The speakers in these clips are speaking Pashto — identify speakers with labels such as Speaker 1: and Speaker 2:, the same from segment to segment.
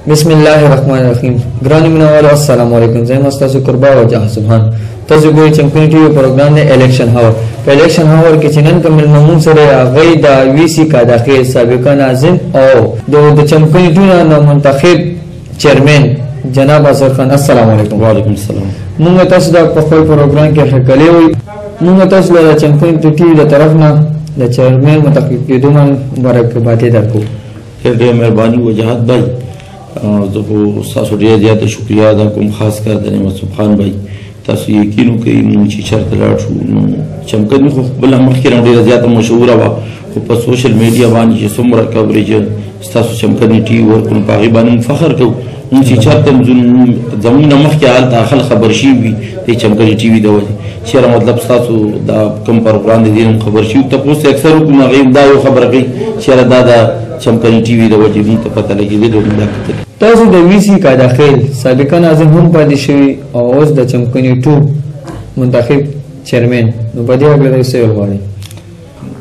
Speaker 1: بسم الله الرحمن الرحیم. ګرانو مینوالو السلام علیکم. زه یم استاد قربا وجه سبحان. تاسو ګورئ چمکونی ټي وي پروګرام دی الیکشن هاور. په الیکشن هاور کې چې نن کوم ملمون سره هغه د وی سی کا داخل سابق ناظم او د چمکونی ټي وي منتخب چیرمن جناب اظهر خان. السلام علیکم.
Speaker 2: وعلیکم السلام.
Speaker 1: موږ تاسو د خپل پروګرام کې حکلې وي. موږ تاسو د چمکونی ټي وي د طرف نه د چیرمن منتخب کېدو مبارکباد درکو.
Speaker 2: ډېر مهرباني وجاهت بھائی. زه خو ستاسو ډېر زیاته شکریا ادا کوم، خاص کر د نعمت سبحان بھائی. تاسو یقین وکړئ موږ چې چېرته لاړ شو نو چمکن خو خپله مخکې نه ډېره زیاته مشهوره وه، خو په سوشل میډیا باندې چې څومره کوریج ستاسو چمکني ټي وي ورکړو په هغې باندې موږ فخر کوو. موږ چې چېرته زموږ نه مخکې هلته خلک خبر شوي وي د چمکني ټي وي د وجې چېرې مطلب ستاسو دا کوم پروګرام دی دې خبر شوي تپوس اکثر وکړو نو هغې دا یو خبره کوي چېرې دا د چمکني ټي وي د وجې موږ ته پته لګېدلې موږ دا کتلې.
Speaker 1: تاسو د وی سی کا داخل سابق ناظم هم پاتې شوي او اوس د چمکني ټو منتخب چیرمن، نو په دې اړه څه ویل غواړئ؟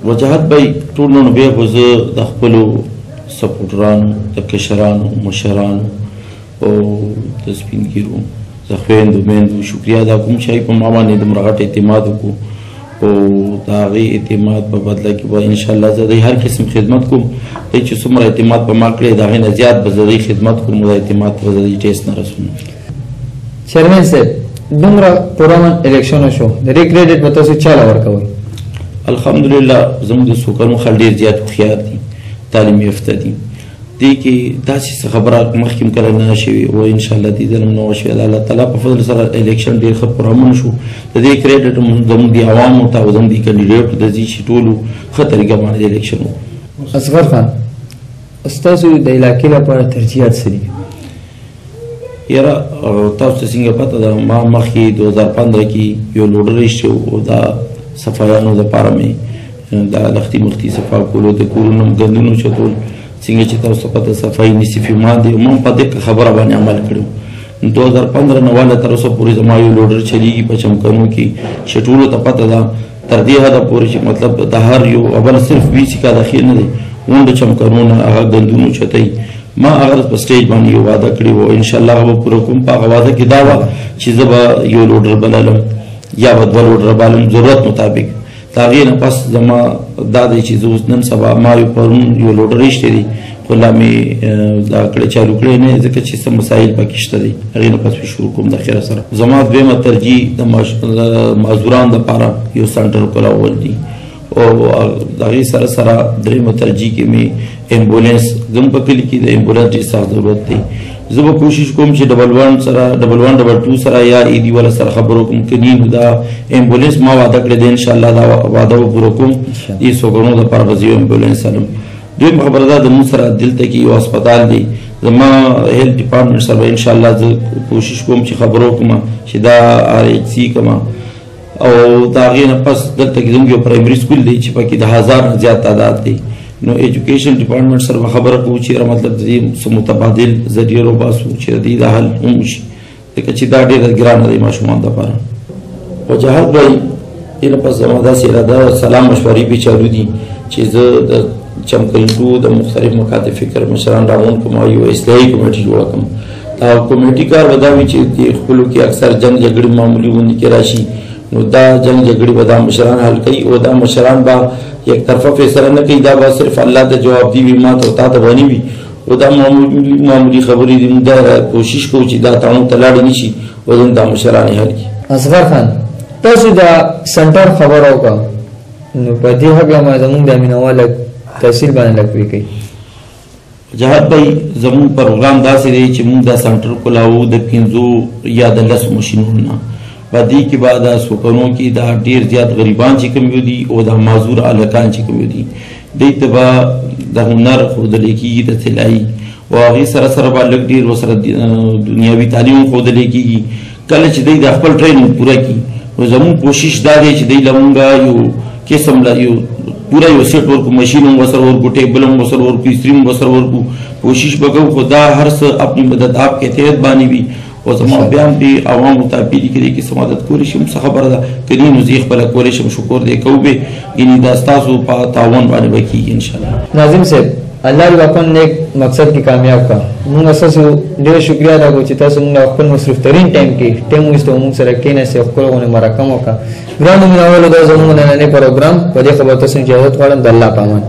Speaker 2: وجاهت بھائی ټول نو بیا خو زه د خپلو سپورټرانو د کشرانو مشرانو او د سپین ږیرو د خویندو میندو شکریا ادا کوم چې په ما باندې دومره غټ اعتماد وکړو او د هغې اعتماد په بدله کې به انشاءالله زه د هر قسم خدمت کوم. دی چې څومره اعتماد په ما کړی د هغې نه زیات به زه د خدمت کوم او د اعتماد به زه د ټیسټ نه رسوم.
Speaker 1: چیرمن صاحب دومره پرامن الیکشن شو د دې کریډټ به تاسو چاله ورکوئ؟
Speaker 2: الحمدلله زموږ د سوکرو خلک ډېر زیات هوښیار دي، تعلیم یافته دي. دې کې داسې خبره مخکې هم کله نه شوې او انشاءالله دې ځل هم نه وه شوې. د الله تعالی په فضل سره الیکشن ډېر ښه پرامن شو. د دې کریډټ زموږ د عوامو ته او زموږ د کینډیډیټو ته ځي چې ټولو ښه طریقه باندې د الیکشن وکړو.
Speaker 1: اصغر خان ستاسو د علاقې لپاره ترجیحات څه دي؟
Speaker 2: یاره تاسو ته څنګه پته ده ما مخکې 2015 کې یو لوډر ایستی او دا صفایانو دپاره مې دا لختي مختي صفا کولو د کورونو ګندونو چتول څنګه چې تاسو ته پته صفایي نصفي ماندې ما په دې خبره باندې عمل کړی. 2015 نه والا تر اوسه پورې زما یو لوډر چلیږي په چمکنو کې چې ټولو ته پته ده تر دې حده پورې چې مطلب د هر یو اول صرف وی سی کا داخل نه دی ونډ چمکنو نه هغه ګندونو چتای ما هغه په سټیج باندې یو وعده کړی و انشاءالله هغه پوره کوم. په هغه وعده کې دا وه چې زه به یو لوډر بللم یا به 2 لوډر بالم ضرورت مطابق. د هغې نه پس زما دا دی چې زه اوس نن سبا ما یو پرون یو لوډر ایستی دی خو لا مې دا کړی چالو کړی نه ځکه چې څه مسایل پکې شته دی. هغې نه پس مې شروع کوم د خیره سره. زما دویمه ترجیح د معذورانو دپاره یو سنټر کلاول دی او د هغې سره سره درېیمه ترجیح کې مې امبولینس زموږ په کلي کې د امبولینس ډېر سخت ضرورت دی. زه به کوشش کوم چې ډبل 1 ډبل 2 سره یا ایدي والا سره خبرو کوم که نی نو دا امبولینس ما وعده کړی دی انشاءالله دا وعده به پوره کوم. دې سوګڼو دپاره به زه یو امبولینس الم. دویمه خبره دا د موږ سره دلته کې یو هسپتال دی زما هیلث ډپارټمنټ سره به انشاءالله زه کوشش کوم چې خبرو کوم چې دا RHC کومه او د هغې نه پس دلته کې زموږ یو پرایمري سکول دی چې پکې د 1000 نه زیات تعداد دی. نو ایجوکیشن ډپارټمنټ سره به خبره کوو چې مطلب د دې څه متبادل ذریعې روباسو چې د دې د حل هم وشي ځکه چې دا ډېره ګرانه دی ماشومانو دپاره. وجاهت بھائی دې نه پس زما داسې اراده سلام مشورې پې چالو دي چې زه د چمکني ټو د مختلف مکاتب فکر مشران راغون کوم او یو اصلاحي کمیټي جوړه کړم. دا کمیټي کار به دا وي چې د خپلو کې اکثر جنګ جګړې معمولي غوندې کې راشي نو دا جنګ جګړې به دا مشران حل کوي او دا مشران به یک طرفه فیصله نه کوي. دا به صرف الله ته جواب دی وي ما ته او تا ته به نه وي او دا معمولي خبرې دي. موږ دا کوشش کوو چې دا تاڼو ته لاړې نه شي او زموږ دا مشران یې حل کړي.
Speaker 1: اصغر خان تاسو د سنټر خبره وکړه نو په دې هکله ما زموږ د مینوال تحصیل باندې لږ پوه کوي.
Speaker 2: جهاد بھائی زموږ پروګرام داسې دی چې موږ دا سنټر کولاو د 15 یا د 10 ماشینونو نه په دې کې به دا سوکنو کې دا ډېر زیات غریبان چې کوم دي او دا معذور هلکان چې کوم دي دې ته به د هنر ښودلی کېږي د طلایي او هغې سره سره به لږ ډېر ورسره دنیاوي تعلیم هم ښودلی کېږي. کله چې دوی د خپل ټریننګ پوره کړي نو زموږ کوشش دا دی چې دوی له مونږ یو قسم له یو پورا یو سیټ ورکو ماشین هم ورسره ورکو ټیبل هم ورسره ورکو استري هم ورسره ورکو کوشش به کوو خو دا هر څه اپنی مدد آپ کے تحت باندې وي او زما بیا هم دې عوامو ته اپیل کړي چې څه مدد کولی شم څه خبره ده که نه نو زه یې خپله کولی شم شکر دې کوو به یعنې دا ستاسو په تعاون باندې به کېږي انشاءالله.
Speaker 1: ناظم صاحب الله دې خپل نیک مقصد کې کامیاب کا. موږ اساس ډېر شکریا ادا کوو چې تاسو موږ خپل مصروف ترين ټایم وستو موږ سره کېنه سي خپلونه مرکم وکړه. ګرانو مینوالو دا زموږ نننې پروګرام په دې خبره تاسو اجازه غواړم. د الله پامان.